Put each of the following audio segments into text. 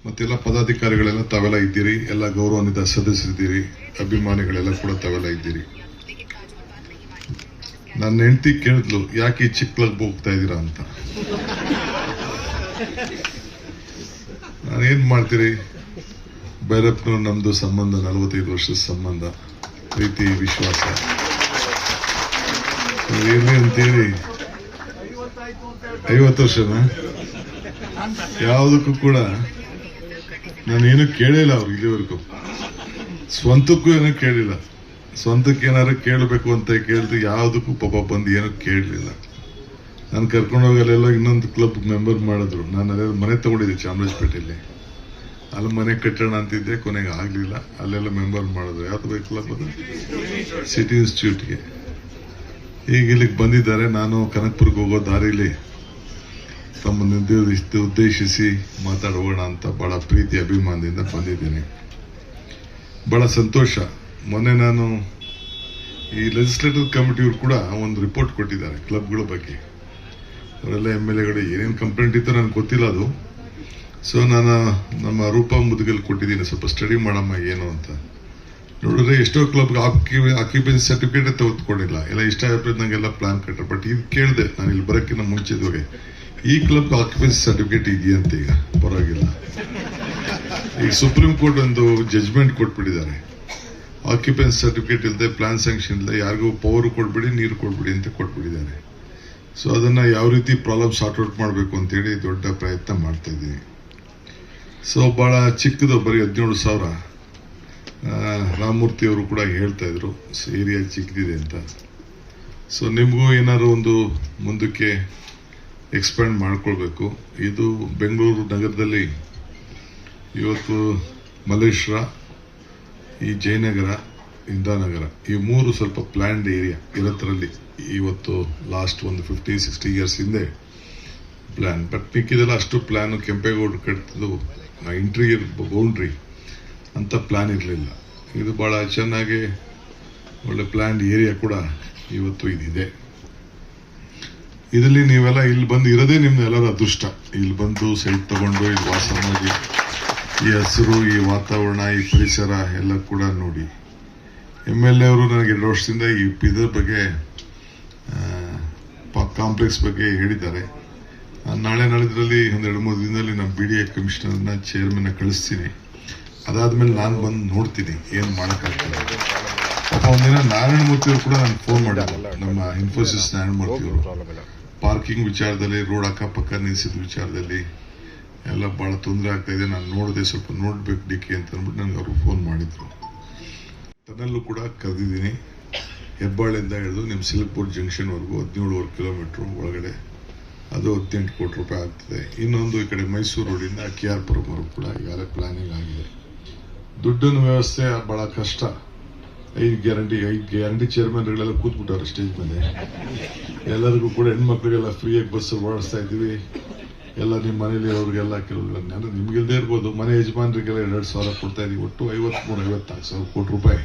ಮತ್ತೆಲ್ಲ ಪದಾಧಿಕಾರಿಗಳೆಲ್ಲ ತಾವೆಲ್ಲ ಇದ್ದೀರಿ, ಎಲ್ಲ ಗೌರವಾನ್ವಿತ ಸದಸ್ಯರಿದ್ದೀರಿ, ಅಭಿಮಾನಿಗಳೆಲ್ಲ ಕೂಡ ತಾವೆಲ್ಲ ಇದ್ದೀರಿ. ನನ್ನ ಹೆಂಡತಿ ಕೇಳಿದ್ಲು, ಯಾಕೆ ಈ ಚಿಕ್ಕ ಕ್ಲಬ್ ಹೋಗ್ತಾ ಇದ್ದೀರಾ ಅಂತ. ನಾನೇನ್ ಮಾಡ್ತೀರಿ, ಭೈರಪ್ಪನವ್ರು ನಮ್ದು ಸಂಬಂಧ 45 ವರ್ಷದ ಸಂಬಂಧ, ಪ್ರೀತಿ ವಿಶ್ವಾಸ ಏನೇ ಅಂತೇಳಿ 50 ವರ್ಷನ ಯಾವುದಕ್ಕೂ ಕೂಡ ನಾನೇನು ಕೇಳಿಲ್ಲ ಅವ್ರು ಇಲ್ಲಿವರೆಗೂ. ಸ್ವಂತಕ್ಕೂ ಏನೂ ಕೇಳಿಲ್ಲ. ಸ್ವಂತಕ್ಕೆ ಏನಾದ್ರು ಕೇಳಬೇಕು ಅಂತ ಕೇಳಿದ್ರೆ ಯಾವುದಕ್ಕೂ ಪಾಪ ಬಂದು ಏನೂ ಕೇಳಲಿಲ್ಲ. ನಾನು ಕರ್ಕೊಂಡೋಗಲ್ಲೆಲ್ಲ ಇನ್ನೊಂದು ಕ್ಲಬ್ ಮೆಂಬರ್ ಮಾಡಿದ್ರು. ನಾನು ಅಲ್ಲೆಲ್ಲ ಮನೆ ತಗೊಂಡಿದ್ದೆ ಚಾಮರಾಜಪೇಟೆಯಲ್ಲಿ. ಅಲ್ಲಿ ಮನೆ ಕಟ್ಟೋಣ ಅಂತಿದ್ದೆ, ಕೊನೆಗೆ ಆಗಲಿಲ್ಲ. ಅಲ್ಲೆಲ್ಲ ಮೆಂಬರ್ ಮಾಡಿದ್ರು. ಯಾವ್ದು ಬೇಕು ಕ್ಲಬ್ ಅದು? ಸಿಟಿ ಇನ್ಸ್ಟಿಟ್ಯೂಟ್ಗೆ. ಈಗ ಇಲ್ಲಿಗೆ ಬಂದಿದ್ದಾರೆ. ನಾನು ಕನಕಪುರಕ್ಕೆ ಹೋಗೋ ದಾರಿಲಿ ತಮ್ಮನ್ನು ಉದ್ದೇಶಿಸಿ ಮಾತಾಡೋಣ ಅಂತ ಬಹಳ ಪ್ರೀತಿ ಅಭಿಮಾನದಿಂದ ಬಂದಿದ್ದೇನೆ. ಬಹಳ ಸಂತೋಷ. ಮೊನ್ನೆ ನಾನು ಈ ಲೆಜಿಸ್ಲೇಟಿವ್ ಕಮಿಟಿಯವರು ಕೂಡ ಒಂದು ರಿಪೋರ್ಟ್ ಕೊಟ್ಟಿದ್ದಾರೆ ಕ್ಲಬ್ಗಳ ಬಗ್ಗೆ. ಅವರೆಲ್ಲ MLAಗಳು ಏನೇನು ಕಂಪ್ಲೇಂಟ್ ಇತ್ತು ನನಗೆ ಗೊತ್ತಿಲ್ಲ ಅದು. ಸೊ ನಾನು ನಮ್ಮ ರೂಪಾ ಮುದುಗಲ್ ಕೊಟ್ಟಿದ್ದೀನಿ, ಸ್ವಲ್ಪ ಸ್ಟಡಿ ಮಾಡಮ್ಮ ಏನು ಅಂತ. ನೋಡಿದ್ರೆ ಎಷ್ಟೋ ಕ್ಲಬ್ಗೆ ಆಕ್ಯುಪೆನ್ಸಿ ಸರ್ಟಿಫಿಕೇಟ್ ತೆಗೆದುಕೊಂಡಿಲ್ಲ. ಎಲ್ಲ ಇಷ್ಟ ನಂಗೆಲ್ಲ ಪ್ಲಾನ್ ಕಟ್ಟರು. ಬಟ್ ಇದು ಕೇಳಿದೆ ನಾನು ಇಲ್ಲಿ ಬರೋಕ್ಕಿಂತ ಮುಂಚಿದವಾಗಿ, ಈ ಕ್ಲಬ್ ಆಕ್ಯುಪೆನ್ಸಿ ಸರ್ಟಿಫಿಕೇಟ್ ಇದೆಯಂತ. ಈಗ ಪರವಾಗಿಲ್ಲ. ಈಗ ಸುಪ್ರೀಂ ಕೋರ್ಟ್ ಒಂದು ಜಜ್ಮೆಂಟ್ ಕೊಟ್ಬಿಟ್ಟಿದ್ದಾರೆ. ಆಕ್ಯುಪೆನ್ಸಿ ಸರ್ಟಿಫಿಕೇಟ್ ಇಲ್ಲದೆ, ಪ್ಲಾನ್ ಸ್ಯಾಂಕ್ಷನ್ ಇಲ್ಲದೆ ಯಾರಿಗೂ ಪವರ್ ಕೊಡ್ಬಿಡಿ, ನೀರು ಕೊಡ್ಬಿಡಿ ಅಂತ ಕೊಟ್ಬಿಟ್ಟಿದ್ದಾರೆ. ಸೊ ಅದನ್ನ ಯಾವ ರೀತಿ ಪ್ರಾಬ್ಲಮ್ ಸಾರ್ಟ್ ಔಟ್ ಮಾಡಬೇಕು ಅಂತೇಳಿ ದೊಡ್ಡ ಪ್ರಯತ್ನ ಮಾಡ್ತಾ ಇದ್ದೀನಿ. ಸೊ ಬಹಳ ಚಿಕ್ಕದು, ಬರೀ 17,000. ರಾಮಮೂರ್ತಿ ಅವರು ಕೂಡ ಹೇಳ್ತಾ ಇದ್ರು ಏರಿಯಾ ಚಿಕ್ಕದಿದೆ ಅಂತ. ಸೊ ನಿಮಗೂ ಏನಾದ್ರು ಒಂದು ಮುಂದಕ್ಕೆ ಎಕ್ಸ್ಪ್ಯಾಂಡ್ ಮಾಡ್ಕೊಳ್ಬೇಕು. ಇದು ಬೆಂಗಳೂರು ನಗರದಲ್ಲಿ ಇವತ್ತು ಮಲ್ಲೇಶ್ವರ, ಈ ಜಯನಗರ, ಇಂದಿರಾನಗರ, ಈ 3 ಸ್ವಲ್ಪ ಪ್ಲಾನ್ಡ್ ಏರಿಯಾ ಇರೋದ್ರಲ್ಲಿ ಇವತ್ತು ಲಾಸ್ಟ್ ಒಂದು 50-60 ಇಯರ್ಸ್ ಹಿಂದೆ ಪ್ಲಾನ್. ಬಟ್ ಮಿಕ್ಕಿದೆಲ್ಲ ಅಷ್ಟು ಪ್ಲಾನ್ ಕೆಂಪೇಗೌಡರು ಕಟ್ಟಿದ್ದು ಇಂಟೀರಿಯರ್ ಬೌಂಡ್ರಿ ಅಂತ ಪ್ಲಾನ್ ಇರಲಿಲ್ಲ. ಇದು ಬಹಳ ಚೆನ್ನಾಗಿ ಒಳ್ಳೆ ಪ್ಲಾನ್ಡ್ ಏರಿಯಾ ಕೂಡ ಇವತ್ತು ಇದಿದೆ. ಇದರಲ್ಲಿ ನೀವೆಲ್ಲ ಇಲ್ಲಿ ಬಂದು ಇರೋದೇ ನಿಮ್ದೆಲ್ಲರ ಅದೃಷ್ಟ. ಇಲ್ಲಿ ಬಂದು ಸೈಟ್ ತಗೊಂಡು ಇಲ್ಲಿ ವಾಸ ಮಾಡಿ ಈ ಹಸಿರು, ಈ ವಾತಾವರಣ, ಈ ಪರಿಸರ ಎಲ್ಲ ಕೂಡ ನೋಡಿ. MLA ಅವರು ನನಗೆ 2 ವರ್ಷದಿಂದ ಈ ಇದರ ಬಗ್ಗೆ, ಕಾಂಪ್ಲೆಕ್ಸ್ ಬಗ್ಗೆ ಹೇಳಿದ್ದಾರೆ. ನಾಳೆ ನಾಳಿದ್ರಲ್ಲಿ ಒಂದು 2-3 ದಿನದಲ್ಲಿ ನಮ್ಮ BDA ಕಮಿಷನರ್ನ ಚೇರ್ಮನ್ ಕಳಿಸ್ತೀನಿ. ಅದಾದ್ಮೇಲೆ ನಾನು ಬಂದು ನೋಡ್ತೀನಿ ಏನು ಮಾಡೋಕ್ಕಾಗ್ತದೆ. ಪಾಪ ಒಂದಿನ ನಾರಾಯಣಮೂರ್ತಿ ಅವರು ಕೂಡ ನನಗೆ ಫೋನ್ ಮಾಡಿದ್ರು, ನಮ್ಮ ಇನ್ಫೋಸಿಸ್ ನಾರಾಯಣಮೂರ್ತಿ ಅವರು. ಪಾರ್ಕಿಂಗ್ ವಿಚಾರದಲ್ಲಿ, ರೋಡ್ ಅಕ್ಕಪಕ್ಕ ನಿಲ್ಲಿಸಿದ ವಿಚಾರದಲ್ಲಿ ಎಲ್ಲ ಬಹಳ ತೊಂದರೆ ಆಗ್ತಾ ಇದೆ, ನಾನು ನೋಡಿದೆ, ಸ್ವಲ್ಪ ನೋಡ್ಬೇಕು DK ಅಂತ ಅಂದ್ಬಿಟ್ಟು ನನಗೆ ಅವರು ಫೋನ್ ಮಾಡಿದ್ರು. ಟನಲ್ಲೂ ಕೂಡ ಕರೆದಿದ್ದೀನಿ. ಹೆಬ್ಬಾಳಿಂದ ಹಿಡಿದು ನಿಮ್ಮ ಸಿಲ್ಕ್ಪುರ್ ಜಂಕ್ಷನ್ವರೆಗೂ 17 ಕಿಲೋಮೀಟರ್ ಒಳಗಡೆ, ಅದು 18 ಕೋಟಿ ರೂಪಾಯಿ ಆಗ್ತದೆ. ಇನ್ನೊಂದು ಈ ಕಡೆ ಮೈಸೂರು ರೋಡಿಂದ KR-ಪುರಂವರೆಗೂ ಕೂಡ ಈಗಾಗಲೇ ಪ್ಲಾನಿಂಗ್ ಆಗಿದೆ. ದುಡ್ಡಿನ ವ್ಯವಸ್ಥೆ ಬಹಳ ಕಷ್ಟ. 5 ಗ್ಯಾರಂಟಿ ಚೇರ್ಮನ್ಗಳೆಲ್ಲ ಕೂತ್ಬಿಟ್ಟವ್ರೆ ಸ್ಟೇಜ್ ಮೇಲೆ. ಎಲ್ಲರಿಗೂ ಕೂಡ ಹೆಣ್ಮಕ್ಳಿಗೆಲ್ಲ ಫ್ರೀಯಾಗಿ ಬಸ್ ಓಡಿಸ್ತಾ ಇದ್ದೀವಿ. ಎಲ್ಲ ನಿಮ್ಮ ಮನೇಲಿ ಅವ್ರಿಗೆಲ್ಲ ಕೆಲವು ನಿಮ್ಗಿಲ್ದೇ ಇರ್ಬೋದು, ಮನೆ ಯಜಮಾನರಿಗೆಲ್ಲ 2,000 ಕೊಡ್ತಾ ಇದೀವಿ. ಒಟ್ಟು 53-54 ಕೋಟಿ ರೂಪಾಯಿ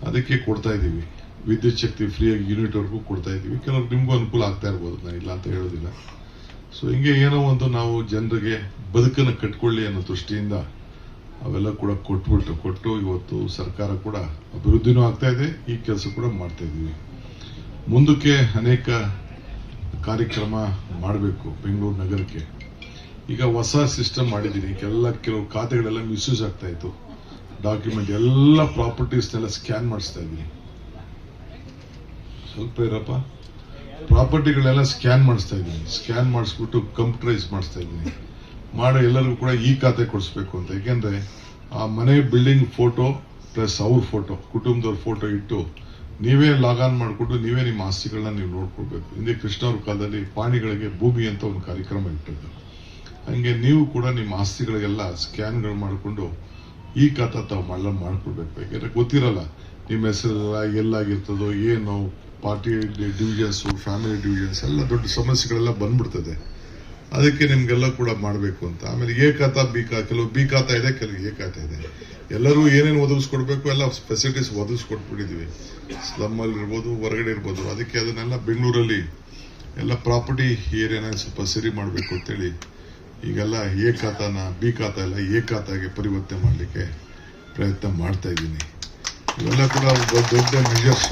ಅದಕ್ಕೆ ಕೊಡ್ತಾ ಇದ್ದೀವಿ. ವಿದ್ಯುತ್ ಶಕ್ತಿ ಫ್ರೀಯಾಗಿ ಯೂನಿಟ್ವರೆಗೂ ಕೊಡ್ತಾ ಇದ್ದೀವಿ. ಕೆಲವ್ರು ನಿಮಗೂ ಅನುಕೂಲ ಆಗ್ತಾ ಇರ್ಬೋದು, ನಾನು ಇಲ್ಲ ಅಂತ ಹೇಳೋದಿಲ್ಲ. ಸೊ ಹಿಂಗೆ ಏನೋ ಒಂದು ನಾವು ಜನರಿಗೆ ಬದುಕನ್ನು ಕಟ್ಕೊಳ್ಳಿ ಅನ್ನೋ ದೃಷ್ಟಿಯಿಂದ ಅವೆಲ್ಲ ಕೂಡ ಕೊಟ್ಟು ಇವತ್ತು ಸರ್ಕಾರ ಕೂಡ ಅಭಿವೃದ್ಧಿನೂ ಆಗ್ತಾ ಇದೆ, ಈ ಕೆಲಸ ಕೂಡ ಮಾಡ್ತಾ ಇದ್ದೀವಿ. ಮುಂದಕ್ಕೆ ಅನೇಕ ಕಾರ್ಯಕ್ರಮ ಮಾಡಬೇಕು ಬೆಂಗಳೂರು ನಗರಕ್ಕೆ. ಈಗ ಹೊಸ ಸಿಸ್ಟಮ್ ಮಾಡಿದ್ದೀನಿ. ಕೆಲವು ಖಾತೆಗಳೆಲ್ಲ ಮಿಸ್ಯೂಸ್ ಆಗ್ತಾ ಇತ್ತು. ಡಾಕ್ಯುಮೆಂಟ್ ಎಲ್ಲ ಪ್ರಾಪರ್ಟೀಸ್ನೆಲ್ಲ ಸ್ಕ್ಯಾನ್ ಮಾಡಿಸ್ತಾ ಇದ್ದೀನಿ. ಸ್ವಲ್ಪ ಇರಪ್ಪ. ಪ್ರಾಪರ್ಟಿಗಳೆಲ್ಲ ಸ್ಕ್ಯಾನ್ ಮಾಡಿಸ್ತಾ ಇದ್ದೀನಿ. ಸ್ಕ್ಯಾನ್ ಮಾಡಿಸ್ಬಿಟ್ಟು ಕಂಪ್ಯೂಟರೈಸ್ ಮಾಡಿಸ್ತಾ ಇದ್ದೀನಿ. ಮಾಡೋ ಎಲ್ಲರಿಗೂ ಕೂಡ ಈ ಖಾತೆ ಕೊಡಿಸ್ಬೇಕು ಅಂತ. ಯಾಕೆಂದ್ರೆ ಆ ಮನೆ ಬಿಲ್ಡಿಂಗ್ ಫೋಟೋ ಪ್ಲಸ್ ಅವ್ರ ಫೋಟೋ, ಕುಟುಂಬದವ್ರ ಫೋಟೋ ಇಟ್ಟು ನೀವೇ ಲಾಗ್ ಆನ್ ಮಾಡಿಕೊಟ್ಟು ನೀವೇ ನಿಮ್ಮ ಆಸ್ತಿಗಳನ್ನ ನೀವು ನೋಡ್ಕೊಳ್ಬೇಕು. ಹಿಂದೆ ಕೃಷ್ಣ ಅವ್ರ ಕಾಲದಲ್ಲಿ ಪಾಣಿಗಳಿಗೆ ಭೂಮಿ ಅಂತ ಒಂದು ಕಾರ್ಯಕ್ರಮ ಇಟ್ಟಿದ್ರು. ಹಂಗೆ ನೀವು ಕೂಡ ನಿಮ್ಮ ಆಸ್ತಿಗಳಿಗೆಲ್ಲ ಸ್ಕ್ಯಾನ್ಗಳು ಮಾಡಿಕೊಂಡು ಈ ಖಾತಾ ತಾವು ಮಾಡ್ಕೊಳ್ಬೇಕು. ಯಾಕೆಂದ್ರೆ ಗೊತ್ತಿರಲ್ಲ ನಿಮ್ಮ ಹೆಸರೆಲ್ಲ ಎಲ್ಲಾಗಿರ್ತದೋ ಏನು, ಪಾರ್ಟಿ ಡಿವಿಷನ್ಸ್, ಫ್ಯಾಮಿಲಿ ಡಿವಿಷನ್ಸ್ ಎಲ್ಲ ದೊಡ್ಡ ಸಮಸ್ಯೆಗಳೆಲ್ಲ ಬಂದ್ಬಿಡ್ತದೆ. ಅದಕ್ಕೆ ನಿಮ್ಗೆಲ್ಲ ಕೂಡ ಮಾಡಬೇಕು ಅಂತ. ಆಮೇಲೆ ಎ ಖಾತಾ, ಕೆಲವು ಬಿ ಖಾತಾ ಇದೆ, ಕೆಲವು ಎ ಖಾತಾ ಇದೆ. ಎಲ್ಲರೂ ಏನೇನು ಒದಗಿಸ್ಕೊಡ್ಬೇಕು ಎಲ್ಲ ಫೆಸಿಲಿಟೀಸ್ ಒದಗಿಸ್ಕೊಟ್ಬಿಟ್ಟಿದ್ವಿ. ಸ್ಲಮ್ ಅಲ್ಲಿ ಇರ್ಬೋದು, ಹೊರಗಡೆ ಇರ್ಬೋದು. ಅದಕ್ಕೆ ಅದನ್ನೆಲ್ಲ ಬೆಂಗಳೂರಲ್ಲಿ ಎಲ್ಲ ಪ್ರಾಪರ್ಟಿ ಏರಿಯಾನ ಸ್ವಲ್ಪ ಸರಿ ಮಾಡಬೇಕು ಅಂತೇಳಿ ಈಗೆಲ್ಲ ಎ ಖಾತಾನ ಬಿ ಖಾತಾ ಎಲ್ಲ ಎ ಖಾತಾಗೆ ಪರಿವರ್ತನೆ ಮಾಡಲಿಕ್ಕೆ ಪ್ರಯತ್ನ ಮಾಡ್ತಾ ಇದ್ದೀನಿ. ಇವೆಲ್ಲ ಕೂಡ ದೊಡ್ಡ ಮೆಜರ್ಸ್.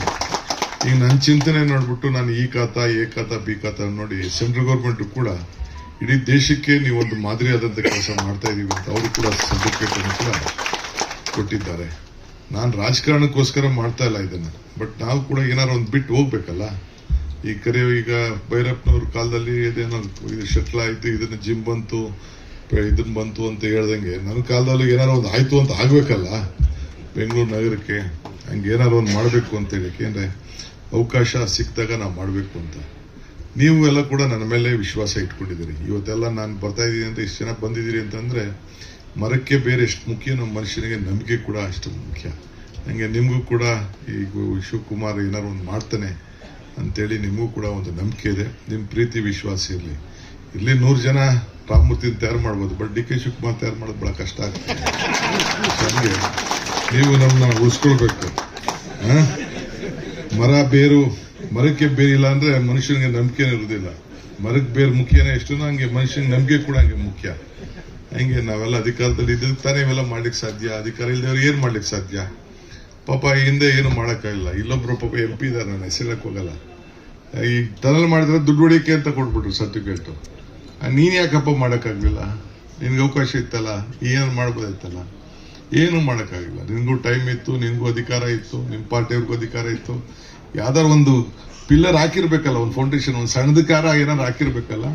ಈಗ ನನ್ನ ಚಿಂತನೆ ನೋಡ್ಬಿಟ್ಟು ನಾನು ಈ ಖಾತಾ ಎ ಖಾತಾ ಬಿ ಖಾತಾ ನೋಡಿ ಸೆಂಟ್ರಲ್ ಗೌರ್ಮೆಂಟ್ ಕೂಡ ಇಡೀ ದೇಶಕ್ಕೆ ನೀವೊಂದು ಮಾದರಿಯಾದಂಥ ಕೆಲಸ ಮಾಡ್ತಾ ಇದೀವಿ ಅಂತ ಅವರು ಕೂಡ ಸರ್ಟಿಫಿಕೇಟ್ ಅನ್ನು ಕೂಡ ಕೊಟ್ಟಿದ್ದಾರೆ. ನಾನು ರಾಜಕಾರಣಕ್ಕೋಸ್ಕರ ಮಾಡ್ತಾ ಇಲ್ಲ ಇದನ್ನು, ಬಟ್ ನಾವು ಕೂಡ ಏನಾರು ಒಂದು ಬಿಟ್ಟು ಹೋಗ್ಬೇಕಲ್ಲ. ಈಗ ಭೈರಪ್ಪನವ್ರ ಕಾಲದಲ್ಲಿ ಇದೇನೋ ಇದು ಶಟ್ಲ ಆಯ್ತು, ಇದನ್ನ ಜಿಮ್ ಬಂತು, ಇದನ್ನ ಬಂತು ಅಂತ ಹೇಳ್ದಂಗೆ ನನ್ನ ಕಾಲದಲ್ಲೂ ಏನಾರು ಒಂದು ಆಯ್ತು ಅಂತ ಆಗ್ಬೇಕಲ್ಲ ಬೆಂಗಳೂರು ನಗರಕ್ಕೆ. ಹಂಗೆ ಏನಾರು ಒಂದು ಮಾಡಬೇಕು ಅಂತ ಹೇಳಿ, ಯಾಕೆಂದ್ರೆ ಅವಕಾಶ ಸಿಕ್ಕಿದಾಗ ನಾವು ಮಾಡಬೇಕು ಅಂತ. ನೀವು ಎಲ್ಲ ಕೂಡ ನನ್ನ ಮೇಲೆ ವಿಶ್ವಾಸ ಇಟ್ಕೊಂಡಿದ್ದೀರಿ. ಇವತ್ತೆಲ್ಲ ನಾನು ಬರ್ತಾ ಇದ್ದೀನಿ ಅಂತ ಇಷ್ಟು ಜನ ಬಂದಿದ್ದೀರಿ ಅಂತಂದ್ರೆ ಮರಕ್ಕೆ ಬೇರೆ ಎಷ್ಟು ಮುಖ್ಯ, ನಮ್ಮ ಮನುಷ್ಯನಿಗೆ ನಂಬಿಕೆ ಕೂಡ ಅಷ್ಟು ಮುಖ್ಯ. ಹಂಗೆ ನಿಮಗೂ ಕೂಡ ಈಗ ಶಿವಕುಮಾರ್ ಏನಾರು ಒಂದು ಮಾಡ್ತಾನೆ ಅಂತೇಳಿ ನಿಮಗೂ ಕೂಡ ಒಂದು ನಂಬಿಕೆ ಇದೆ. ನಿಮ್ಮ ಪ್ರೀತಿ ವಿಶ್ವಾಸ ಇರಲಿ. ಇಲ್ಲಿ 100 ಜನ ರಾಮಮೂರ್ತಿ ತಯಾರು ಮಾಡ್ಬೋದು, ಬಟ್ ಡಿ ಕೆ ಶಿವಕುಮಾರ್ ತಯಾರು ಮಾಡೋದು ಬಹಳ ಕಷ್ಟ ಆಗುತ್ತೆ. ಹಂಗೆ ನೀವು ನಮ್ಮನ್ನ ಉಳಿಸ್ಕೊಳ್ಬೇಕು. ಮರಕ್ಕೆ ಬೇರೆ ಇಲ್ಲ ಅಂದ್ರೆ ಮನುಷ್ಯನಿಗೆ ನಂಬಿಕೆನೇ ಇರುವುದಿಲ್ಲ. ಮರಕ್ಕೆ ಬೇರೆ ಮುಖ್ಯನೇ ಎಷ್ಟು, ಹಂಗೆ ಮನುಷ್ಯನಿಗೆ ನಂಬಿಕೆ ಕೂಡ ಹಂಗೆ ಮುಖ್ಯ. ಹಂಗೆ ನಾವೆಲ್ಲ ಅಧಿಕಾರದಲ್ಲಿ ಇದ್ದಾಗ ತಾನೇ ಇವೆಲ್ಲ ಮಾಡ್ಲಿಕ್ಕೆ ಸಾಧ್ಯ. ಅಧಿಕಾರ ಇಲ್ಲದವ್ರು ಏನ್ ಮಾಡ್ಲಿಕ್ಕೆ ಸಾಧ್ಯ? ಪಾಪ ಹಿಂದೆ ಏನು ಮಾಡೋಕ್ಕಾಗಿಲ್ಲ. ಇಲ್ಲೊಬ್ರು ಪಾಪ MP ಇದ್ದಾರೆ, ನಾನು ಹೆಸರಕ್ಕೆ ಹೋಗಲ್ಲ. ಈ ಟನಲ್ ಮಾಡಿದ್ರೆ ದುಡ್ಡು ಹೊಡಿಕೆ ಅಂತ ಕೊಟ್ಬಿಟ್ರು ಸರ್ಟಿಫಿಕೇಟ್. ನೀನ್ ಯಾಕಪ್ಪ ಮಾಡೋಕ್ಕಾಗ್ಲಿಲ್ಲ? ನಿನ್ಗೆ ಅವಕಾಶ ಇತ್ತಲ್ಲ, ಏನಾರು ಮಾಡ್ಬೋದಾಯ್ತಲ್ಲ. ಏನು ಮಾಡೋಕ್ಕಾಗಿಲ್ಲ. ನಿನ್ಗೂ ಟೈಮ್ ಇತ್ತು, ನಿನ್ಗೂ ಅಧಿಕಾರ ಇತ್ತು, ನಿಮ್ಮ ಪಾರ್ಟಿಯವ್ರಿಗೂ ಅಧಿಕಾರ ಇತ್ತು. ಯಾವ್ದಾರು ಒಂದು ಪಿಲ್ಲರ್ ಹಾಕಿರ್ಬೇಕಲ್ಲ, ಒಂದು ಫೌಂಡೇಶನ್, ಒಂದು ಸಣ್ಣದಕಾರ ಏನಾರು ಹಾಕಿರ್ಬೇಕಲ್ಲ.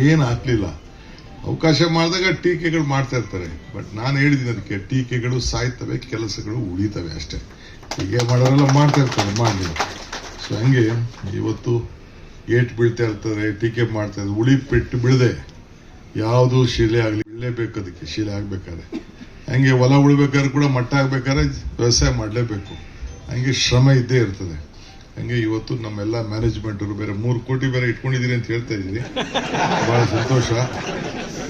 ಏನು ಹಾಕ್ಲಿಲ್ಲ. ಅವಕಾಶ ಮಾಡಿದಾಗ ಟೀಕೆಗಳು ಮಾಡ್ತಾ ಇರ್ತಾರೆ. ಬಟ್ ನಾನು ಹೇಳಿದ್ದೀನಿ ಅದಕ್ಕೆ, ಟೀಕೆಗಳು ಸಾಯ್ತವೆ, ಕೆಲಸಗಳು ಉಳಿತವೆ ಅಷ್ಟೇ. ಹೀಗೆ ಮಾಡೋರೆಲ್ಲ ಮಾಡ್ತಾ ಇರ್ತಾರೆ, ಮಾಡಲಿಲ್ಲ. ಸೊ ಹಂಗೆ ಇವತ್ತು ಏಟ್ ಬೀಳ್ತಾ ಇರ್ತಾರೆ, ಟೀಕೆ ಮಾಡ್ತಾ ಇದ್ದಾರೆ. ಉಳಿ ಪೆಟ್ಟು ಬೀಳದೆ ಯಾವುದು ಶಿಲೆ ಆಗಲಿ ಬೀಳಲೇಬೇಕು. ಅದಕ್ಕೆ ಶಿಲೆ ಆಗ್ಬೇಕಾದ್ರೆ ಹಂಗೆ ಹೊಲ ಉಳ್ಬೇಕಾದ್ರೆ ಕೂಡ ಮಟ್ಟ ಆಗ್ಬೇಕಾದ್ರೆ ವ್ಯವಸಾಯ ಮಾಡಲೇಬೇಕು. ಹಂಗೆ ಶ್ರಮ ಇದ್ದೇ ಇರ್ತದೆ. ಹಂಗೆ ಇವತ್ತು ನಮ್ಮೆಲ್ಲ ಮ್ಯಾನೇಜ್ಮೆಂಟ್ ಬೇರೆ 3 ಕೋಟಿ ಬೇರೆ ಇಟ್ಕೊಂಡಿದ್ದೀರಿ ಅಂತ ಹೇಳ್ತಾ ಇದ್ದೀರಿ, ಬಹಳ ಸಂತೋಷ.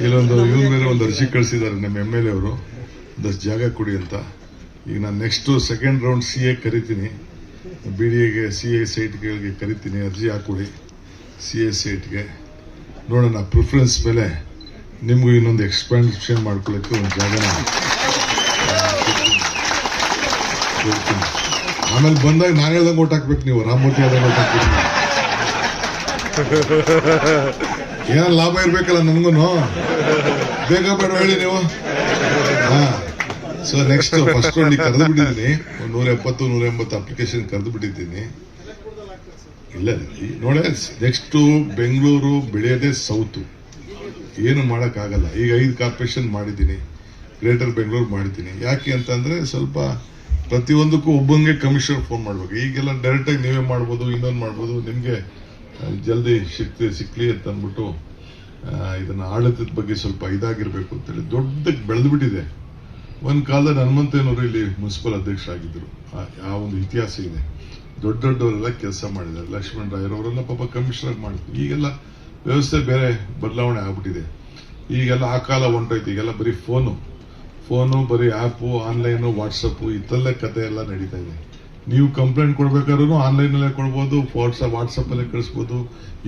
ಇಲ್ಲೊಂದು ಇವ್ರು ಬೇರೆ ಒಂದು ಅರ್ಜಿ ಕಳಿಸಿದ್ದಾರೆ ನಮ್ಮ MLA ಅವರು, ಒಂದಷ್ಟು ಜಾಗ ಕೊಡಿ ಅಂತ. ಈಗ ನಾನು ನೆಕ್ಸ್ಟ್ 2nd ರೌಂಡ್ CA ಕರಿತೀನಿ, BDAಗೆ CA ಸೈಟ್ಗಳಿಗೆ ಕರಿತೀನಿ. ಅರ್ಜಿ ಹಾಕೊಡಿ CA ಸೈಟ್ಗೆ. ನೋಡೋಣ, ಪ್ರಿಫರೆನ್ಸ್ ಮೇಲೆ ನಿಮಗೂ ಇನ್ನೊಂದು ಎಕ್ಸ್ಪಾನ್ಷನ್ ಮಾಡ್ಕೊಳ್ಳೋಕ್ಕೆ ಒಂದು ಜಾಗನ ಕೊಡ್ತೀನಿ. ಆಮೇಲೆ ಬಂದಾಗ ನಾನು ಹೇಳ್ದಂಗೆ ಓಟ್ ಹಾಕ್ಬೇಕು, ನೀವು ರಾಮಮೂರ್ತಿ ಆದಾಗ ಓಟ್ ಹಾಕ್ಬೇಕು. ಏನೋ ಲಾಭ ಇರ್ಬೇಕಲ್ಲ ನನಗೂ, ಬೇಗ ಬೇಡ ಹೇಳಿ ನೀವು. ಸೊ ನೆಕ್ಸ್ಟ್ ಫಸ್ಟ್ ರೌಂಡ್ ಕರೆದು ಬಿಟ್ಟಿದ್ದೀನಿ. 170-180 ಅಪ್ಲಿಕೇಶನ್ ಕರೆದು ಬಿಟ್ಟಿದ್ದೀನಿ. ಇಲ್ಲ ನೋಡೇ, ನೆಕ್ಸ್ಟ್ ಬೆಂಗಳೂರು ಬೆಳೆಯೋದೇ ಸೌತು, ಏನು ಮಾಡೋಕ್ಕಾಗಲ್ಲ. ಈಗ 5 ಕಾರ್ಪೊರೇಷನ್ ಮಾಡಿದ್ದೀನಿ, ಗ್ರೇಟರ್ ಬೆಂಗಳೂರು ಮಾಡಿದ್ದೀನಿ. ಯಾಕೆ ಅಂತಂದ್ರೆ ಸ್ವಲ್ಪ ಪ್ರತಿಯೊಂದಕ್ಕೂ ಒಬ್ಬಂಗೆ ಕಮಿಷನರ್ ಫೋನ್ ಮಾಡ್ಬೇಕು. ಈಗೆಲ್ಲ ಡೈರೆಕ್ಟ್ ಆಗಿ ನೀವೇ ಮಾಡ್ಬೋದು, ಇನ್ನೊಂದು ಮಾಡ್ಬೋದು, ನಿಮ್ಗೆ ಜಲ್ದಿ ಸಿಕ್ಲಿ ಅಂತ ಅಂದ್ಬಿಟ್ಟು ಇದನ್ನ ಆಡಳಿತದ ಬಗ್ಗೆ ಸ್ವಲ್ಪ ಇದಾಗಿರ್ಬೇಕು ಅಂತೇಳಿ ದೊಡ್ಡಕ್ಕೆ ಬೆಳೆದು ಬಿಟ್ಟಿದೆ. ಒಂದ್ ಕಾಲದಲ್ಲಿ ಹನುಮಂತೇನವರು ಇಲ್ಲಿ ಮುನ್ಸಿಪಲ್ ಅಧ್ಯಕ್ಷರಾಗಿದ್ದರು. ಆ ಒಂದು ಇತಿಹಾಸ ಇದೆ. ದೊಡ್ಡವರೆಲ್ಲ ಕೆಲಸ ಮಾಡಿದ್ದಾರೆ. ಲಕ್ಷ್ಮಣ ರಾಯರವರೆಲ್ಲ ಪಾಪ ಕಮಿಷನರ್ ಮಾಡಿದ್ರು. ಈಗೆಲ್ಲ ವ್ಯವಸ್ಥೆ ಬೇರೆ ಬದಲಾವಣೆ ಆಗ್ಬಿಟ್ಟಿದೆ. ಈಗೆಲ್ಲ ಆ ಕಾಲ ಹೊಂಟೋಯ್ತು. ಈಗೆಲ್ಲ ಬರೀ ಫೋನು, ಬರೀ ಆ್ಯಪು, ಆನ್ಲೈನು, ವಾಟ್ಸಪ್ಪು, ಇತ್ತಲ್ಲೇ ಕತೆ ಎಲ್ಲ ನಡೀತಾ ಇದೆ. ನೀವು ಕಂಪ್ಲೇಂಟ್ ಕೊಡ್ಬೇಕಾದ್ರೂ ಆನ್ಲೈನಲ್ಲೇ ಕೊಡ್ಬೋದು, ವಾಟ್ಸಪ್ಪಲ್ಲೇ ಕಳಿಸ್ಬೋದು.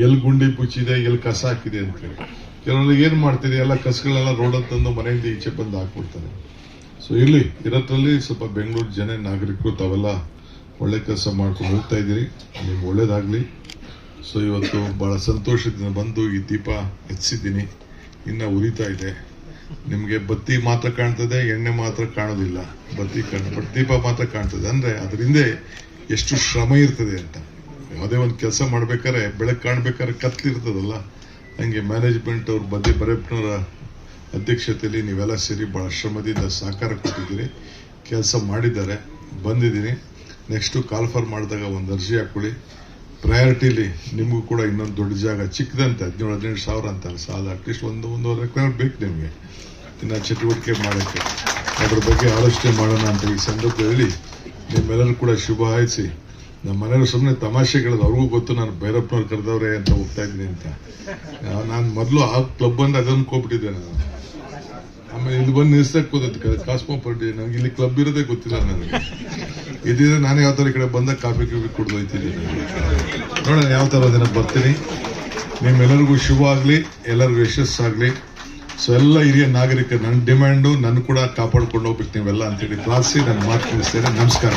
ಎಲ್ಲಿ ಗುಂಡಿ ಪುಚ್ಚಿದೆ, ಎಲ್ಲಿ ಕಸ ಹಾಕಿದೆ ಅಂತೇಳಿ. ಕೆಲವೊಂದು ಏನ್ ಮಾಡ್ತೀರಿ, ಎಲ್ಲ ಕಸಗಳೆಲ್ಲ ರೋಡಲ್ಲಿ ತಂದು ಮನೆಯಿಂದ ಈಚೆ ಬಂದು ಹಾಕ್ಬಿಡ್ತಾರೆ. ಸೊ ಇಲ್ಲಿ ಇರೋದ್ರಲ್ಲಿ ಸ್ವಲ್ಪ ಬೆಂಗಳೂರು ನಾಗರಿಕರು ತಾವೆಲ್ಲ ಒಳ್ಳೆ ಕೆಲಸ ಮಾಡ್ಕೊಂಡು ಹೋಗ್ತಾ ಇದ್ದೀರಿ. ನಿಮ್ಗೆ ಒಳ್ಳೇದಾಗ್ಲಿ. ಸೊ ಇವತ್ತು ಬಹಳ ಸಂತೋಷದಿಂದ ಬಂದು ಈ ದೀಪ ಹಚ್ಚಿದ್ದೀನಿ, ಇನ್ನ ಉರಿತಾ ಇದೆ. ನಿಮ್ಗೆ ಬತ್ತಿ ಮಾತ್ರ ಕಾಣ್ತದೆ, ಎಣ್ಣೆ ಮಾತ್ರ ಕಾಣೋದಿಲ್ಲ. ಬಟ್ ದೀಪ ಮಾತ್ರ ಕಾಣ್ತದೆ. ಅಂದ್ರೆ ಅದರಿಂದ ಎಷ್ಟು ಶ್ರಮ ಇರ್ತದೆ ಅಂತ. ಯಾವುದೇ ಒಂದು ಕೆಲಸ ಮಾಡ್ಬೇಕಾದ್ರೆ ಬೆಳಕು ಕಾಣ್ಬೇಕಾದ್ರೆ ಕತ್ಲಿರ್ತದಲ್ಲ, ಹಂಗೆ ಮ್ಯಾನೇಜ್ಮೆಂಟ್ ಅವ್ರ ಭೈರಪ್ಪನವರ ಅಧ್ಯಕ್ಷತೆಯಲ್ಲಿ ನೀವೆಲ್ಲ ಸೇರಿ ಬಹಳ ಶ್ರಮದಿಂದ ಸಹಕಾರ ಕೊಟ್ಟಿದ್ದೀರಿ, ಕೆಲಸ ಮಾಡಿದ್ದಾರೆ. ಬಂದಿದ್ದೀನಿ. ನೆಕ್ಸ್ಟ್ ಕಾಲ್ಫರ್ ಮಾಡಿದಾಗ ಒಂದು ಅರ್ಜಿ ಹಾಕೊಳ್ಳಿ. ಪ್ರಯಾರಿಟಿಲಿ ನಿಮಗೂ ಕೂಡ ಇನ್ನೊಂದು ದೊಡ್ಡ ಜಾಗ, ಚಿಕ್ಕದಂತೆ 17-18 ಸಾವಿರ ಅಂತ ಸಾಲ, ಅಟ್ಲೀಸ್ಟ್ 1-1.5 ಎಕರೆ ಬೇಕು ನಿಮಗೆ ಇನ್ನು ಚಟುವಟಿಕೆ ಮಾಡೋಕ್ಕೆ. ಅದ್ರ ಬಗ್ಗೆ ಆಲೋಚನೆ ಮಾಡೋಣ ಅಂತ ಈ ಸಂದರ್ಭದಲ್ಲಿ ನಿಮ್ಮೆಲ್ಲರೂ ಕೂಡ ಶುಭ ಹಾರೈಸಿ. ನಮ್ಮ ಮನೆಯವರು ಸುಮ್ಮನೆ ತಮಾಷೆಗಳದು, ಅವ್ರಿಗೂ ಗೊತ್ತು ನಾನು ಭೈರಪ್ಪನವ್ರು ಕರೆದವ್ರೆ ಅಂತ ಹೋಗ್ತಾ ಇದ್ದೀನಿ ಅಂತ. ನಾನು ಮೊದಲು ಆ ಕ್ಲಬ್ ಬಂದು ಅದನ್ನು ಹೋಗ್ಬಿಟ್ಟಿದ್ದೆ ನಾನು. ಆಮೇಲೆ ಇಲ್ಲಿ ಬಂದು ನಿಲ್ಸಕ್ಕೆ ಕೂದದ್ದು ಕಾಸ್ಮೋಪಾಲಿಟಿ. ನನಗೆ ಇಲ್ಲಿ ಕ್ಲಬ್ ಇರೋದೇ ಗೊತ್ತಿಲ್ಲ ನನಗೆ. ಇದಿದ್ರೆ ನಾನು ಯಾವ ಥರ ಈ ಕಡೆ ಬಂದಾಗ ಕಾಫಿ ಕುಡಿದು ಹೋಯ್ತೀನಿ. ನೋಡೋಣ ಯಾವ ಥರ ದಿನ ಬರ್ತೀನಿ. ನಿಮ್ಮೆಲ್ಲರಿಗೂ ಶುಭ ಆಗಲಿ, ಎಲ್ಲರಿಗೂ ಯಶಸ್ಸಾಗಲಿ. ಸೊ ಎಲ್ಲ ಹಿರಿಯ ನಾಗರಿಕ ನನ್ನ ಡಿಮ್ಯಾಂಡು ನನ್ನ ಕೂಡ ಕಾಪಾಡ್ಕೊಂಡು ಹೋಗ್ಬೇಕು ನೀವೆಲ್ಲ ಅಂತೇಳಿ ಪ್ರಾರ್ಥಿಸಿ ನಾನು ಮಾತು ಮುಗಿಸ್ತೇನೆ. ನಮಸ್ಕಾರ.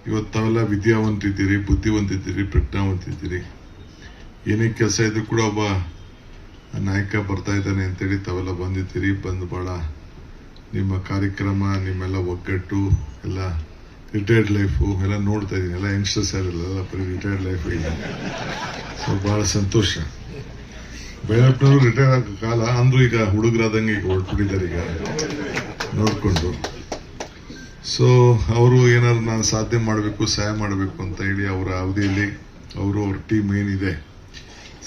ಇವತ್ತು ತಾವೆಲ್ಲ ವಿದ್ಯಾವಂತಿದ್ದೀರಿ, ಬುದ್ಧಿವಂತಿದ್ದೀರಿ, ಪ್ರಜ್ಞಾವಂತಿದ್ದೀರಿ. ಏನೇ ಕೆಲಸ ಇದ್ರೂ ಕೂಡ ಒಬ್ಬ ನಾಯಕ ಬರ್ತಾ ಇದ್ದಾನೆ ಅಂತೇಳಿ ತಾವೆಲ್ಲ ಬಂದಿದ್ದೀರಿ. ಬಂದು ಭಾಳ ನಿಮ್ಮ ಕಾರ್ಯಕ್ರಮ, ನಿಮ್ಮೆಲ್ಲ ಒಗ್ಗಟ್ಟು, ಎಲ್ಲ ರಿಟೈರ್ಡ್ ಲೈಫು ಎಲ್ಲ ನೋಡ್ತಾ ಇದ್ದೀನಿ. ಎಲ್ಲ ಯಂಗ್ಸ್ಟರ್ಸ್ ಯಾರಿಲ್ಲ, ಎಲ್ಲ ಬರೀ ರಿಟೈರ್ಡ್ ಲೈಫ್ ಇದೆ. ಸೊ ಭಾಳ ಸಂತೋಷ. ಬೆಳಪ್ಪನವರು ರಿಟೈರ್ ಆಗೋ ಕಾಲ ಅಂದ್ರೂ ಈಗ ಹುಡುಗರಾದಂಗೆ ಈಗ ಹೊರಟ್ಬಿಟ್ಟಿದ್ದಾರೆ ಈಗ ನೋಡಿಕೊಂಡು. ಸೊ ಅವರು ಏನಾದ್ರು ನಾನು ಸಾಧನೆ ಮಾಡಬೇಕು, ಸಹಾಯ ಮಾಡಬೇಕು ಅಂತ ಹೇಳಿ ಅವರ ಅವಧಿಯಲ್ಲಿ ಅವ್ರ ಟೀಮ್ ಏನಿದೆ,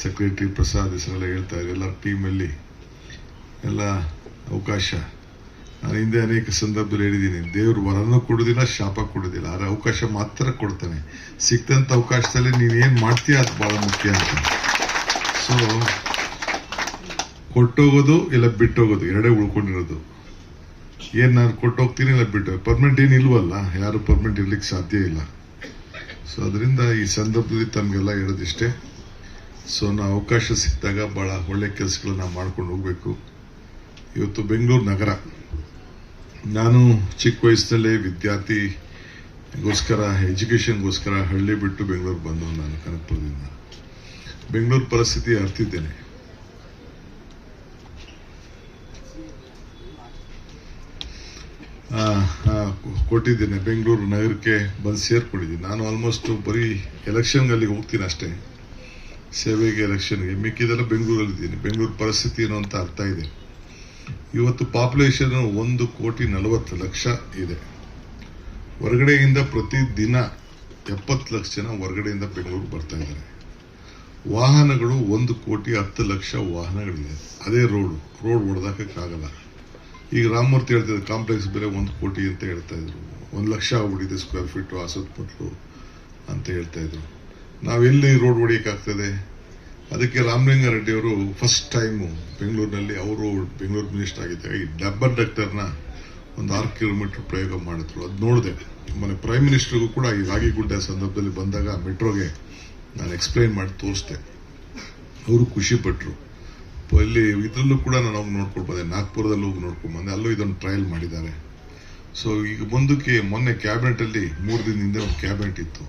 ಸೆಕ್ರೆಟರಿ ಪ್ರಸಾದ್ ಹೆಸರೆಲ್ಲ ಹೇಳ್ತಾ ಇದ್ದಾರೆ, ಎಲ್ಲ ಟೀಮಲ್ಲಿ ಎಲ್ಲ ಅವಕಾಶ. ನಾನು ಹಿಂದೆ ಅನೇಕ ಸಂದರ್ಭದಲ್ಲಿ ಹೇಳಿದ್ದೀನಿ, ದೇವರು ವರನೂ ಕೊಡೋದಿಲ್ಲ, ಶಾಪ ಕೊಡೋದಿಲ್ಲ, ಆದರೆ ಅವಕಾಶ ಮಾತ್ರ ಕೊಡ್ತಾನೆ. ಸಿಕ್ತಂಥ ಅವಕಾಶದಲ್ಲಿ ನೀನೇನು ಮಾಡ್ತೀಯ ಅದು ಭಾಳ ಮುಖ್ಯ ಅಂತ. ಸೊ ಕೊಟ್ಟೋಗೋದು ಇಲ್ಲ ಬಿಟ್ಟೋಗೋದು ಎರಡೇ ಉಳ್ಕೊಂಡಿರೋದು. ಏನು ನಾನು ಕೊಟ್ಟೋಗ್ತೀನಿ ಇಲ್ಲ ಬಿಟ್ಟು, ಪರ್ಮನೆಂಟ್ ಏನು ಇಲ್ವಲ್ಲ, ಯಾರು ಪರ್ಮನೆಂಟ್ ಇರ್ಲಿಕ್ಕೆ ಸಾಧ್ಯ ಇಲ್ಲ. ಸೊ ಅದರಿಂದ ಈ ಸಂದರ್ಭದಲ್ಲಿ ತಮಗೆಲ್ಲ ಹೇಳೋದಿಷ್ಟೇ. ಸೊ ನಾವು ಅವಕಾಶ ಸಿಕ್ಕಿದಾಗ ಭಾಳ ಒಳ್ಳೆ ಕೆಲಸಗಳನ್ನ ಮಾಡ್ಕೊಂಡು ಹೋಗ್ಬೇಕು. ಇವತ್ತು ಬೆಂಗಳೂರು ನಗರ, ನಾನು ಚಿಕ್ಕ ವಯಸ್ಸಿನಲ್ಲೇ ವಿದ್ಯಾರ್ಥಿಗೋಸ್ಕರ ಎಜುಕೇಷನ್ಗೋಸ್ಕರ ಹಳ್ಳಿ ಬಿಟ್ಟು ಬೆಂಗಳೂರು ಬಂದು ನಾನು ಕನಕಪುರದಿಂದ ಬೆಂಗಳೂರು ಪರಿಸ್ಥಿತಿ ಅರ್ತಿದ್ದೇನೆ. ಕೊಟ್ಟಿದ್ದೇನೆ, ಬೆಂಗಳೂರು ನಗರಕ್ಕೆ ಬಂದು ಸೇರ್ಕೊಂಡಿದ್ದೀನಿ. ನಾನು ಆಲ್ಮೋಸ್ಟ್ ಬರೀ ಎಲೆಕ್ಷನ್ಗೆ ಅಲ್ಲಿಗೆ ಹೋಗ್ತೀನಿ ಅಷ್ಟೇ, ಸೇವೆಗೆ, ಎಲೆಕ್ಷನ್ಗೆ. ಮಿಕ್ಕಿದೆಲ್ಲ ಬೆಂಗಳೂರಲ್ಲಿದ್ದೀನಿ. ಬೆಂಗಳೂರು ಪರಿಸ್ಥಿತಿ ಏನು ಅಂತ ಅರ್ಥ ಇದೆ. ಇವತ್ತು ಪಾಪ್ಯುಲೇಷನ್ 1,40,00,000 ಇದೆ. ಹೊರಗಡೆಯಿಂದ ಪ್ರತಿ ದಿನ 70 ಲಕ್ಷ ಜನ ಹೊರಗಡೆಯಿಂದ ಬೆಂಗಳೂರು ಬರ್ತಾ ಇದ್ದಾರೆ. ವಾಹನಗಳು 1,10,00,000 ವಾಹನಗಳಿದೆ. ಅದೇ ರೋಡ್ ಹೊಡೆದಾಕಕ್ಕಾಗಲ್ಲ. ಈಗ ರಾಮಮೂರ್ತಿ ಹೇಳ್ತಿದ್ರು ಕಾಂಪ್ಲೆಕ್ಸ್ ಬೆಲೆ 1 ಕೋಟಿ ಅಂತ ಹೇಳ್ತಾ ಇದ್ರು. 1 ಲಕ್ಷ ಆಗ್ಬಿಟ್ಟಿದೆ ಸ್ಕ್ವೇರ್ ಫೀಟು, ಸುತ್ತಮುತ್ತಲು ಅಂತ ಹೇಳ್ತಾ ಇದ್ರು. ನಾವೆಲ್ಲಿ ರೋಡ್ ಹೊಡಿಯೋಕ್ಕಾಗ್ತದೆ? ಅದಕ್ಕೆ ರಾಮಲಿಂಗಾರೆಡ್ಡಿ ಅವರು ಫಸ್ಟ್ ಟೈಮು ಬೆಂಗಳೂರಿನಲ್ಲಿ, ಅವರು ಬೆಂಗಳೂರು ಮಿನಿಸ್ಟರ್ ಆಗಿದ್ದಾಗ ಈ ಡಬಲ್ ಡಕ್ಟರ್ನ ಒಂದು 6 ಕಿಲೋಮೀಟರ್ ಪ್ರಯೋಗ ಮಾಡಿದ್ರು. ಅದು ನೋಡಿದೆ. ಮೊನ್ನೆ ಪ್ರೈಮ್ ಮಿನಿಸ್ಟರ್ಗೂ ಕೂಡ ಈ ರಾಗಿಗುಡ್ಡ ಸಂದರ್ಭದಲ್ಲಿ ಬಂದಾಗ ಮೆಟ್ರೋಗೆ ನಾನು ಎಕ್ಸ್ಪ್ಲೈನ್ ಮಾಡಿ ತೋರಿಸ್ದೆ. ಅವರು ಖುಷಿ ಪಟ್ಟರು. ಇಲ್ಲಿ ಇದರಲ್ಲೂ ಕೂಡ ನಾನು ಹೋಗಿ ನೋಡ್ಕೊಂಡು ಬಂದೆ, ನಾಗ್ಪುರದಲ್ಲಿ ಹೋಗಿ ನೋಡ್ಕೊಂಡು ಬಂದೆ. ಅಲ್ಲೂ ಇದೊಂದು ಟ್ರಯಲ್ ಮಾಡಿದ್ದಾರೆ. ಸೊ ಈಗ ಮುಂದಕ್ಕೆ ಮೊನ್ನೆ ಕ್ಯಾಬಿನೆಟಲ್ಲಿ 3 ದಿನದಿಂದ ಒಂದು ಕ್ಯಾಬಿನೆಟ್ ಇತ್ತು,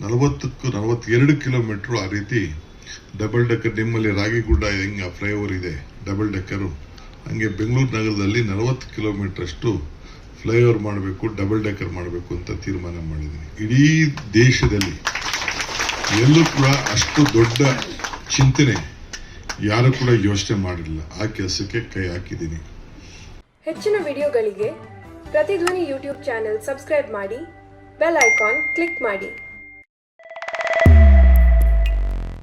42 ಕಿಲೋಮೀಟ್ರು ಆ ರೀತಿ ಡಬಲ್ ಡೆಕ್ಕರ್. ನಿಮ್ಮಲ್ಲಿ ರಾಗಿಗುಡ್ಡ ಹೆಂಗೆ ಫ್ಲೈಓವರ್ ಇದೆ ಡಬಲ್ ಡೆಕ್ಕರು, ಹಂಗೆ ಬೆಂಗಳೂರು ನಗರದಲ್ಲಿ 40 ಕಿಲೋಮೀಟರ್ ಅಷ್ಟು ಫ್ಲೈಓವರ್ ಮಾಡಬೇಕು, ಡಬಲ್ ಡೆಕ್ಕರ್ ಮಾಡಬೇಕು ಅಂತ ತೀರ್ಮಾನ ಮಾಡಿದ್ದೀನಿ. ಇಡೀ ದೇಶದಲ್ಲಿ ಎಲ್ಲೂ ಕೂಡ ಅಷ್ಟು ದೊಡ್ಡ ಚಿಂತನೆ ಯಾರು ಕೂಡ ಯೋಚನೆ ಮಾಡಿರಲಿಲ್ಲ. ಆ ಕೆಲಸಕ್ಕೆ ಕೈ ಹಾಕಿದ್ದೀನಿ. ಹೆಚ್ಚಿನ ವಿಡಿಯೋಗಳಿಗೆ ಪ್ರತಿಧ್ವನಿ ಯೂಟ್ಯೂಬ್ ಚಾನೆಲ್ ಸಬ್ಸ್ಕ್ರೈಬ್ ಮಾಡಿ, ಬೆಲ್ ಐಕಾನ್ ಕ್ಲಿಕ್ ಮಾಡಿ.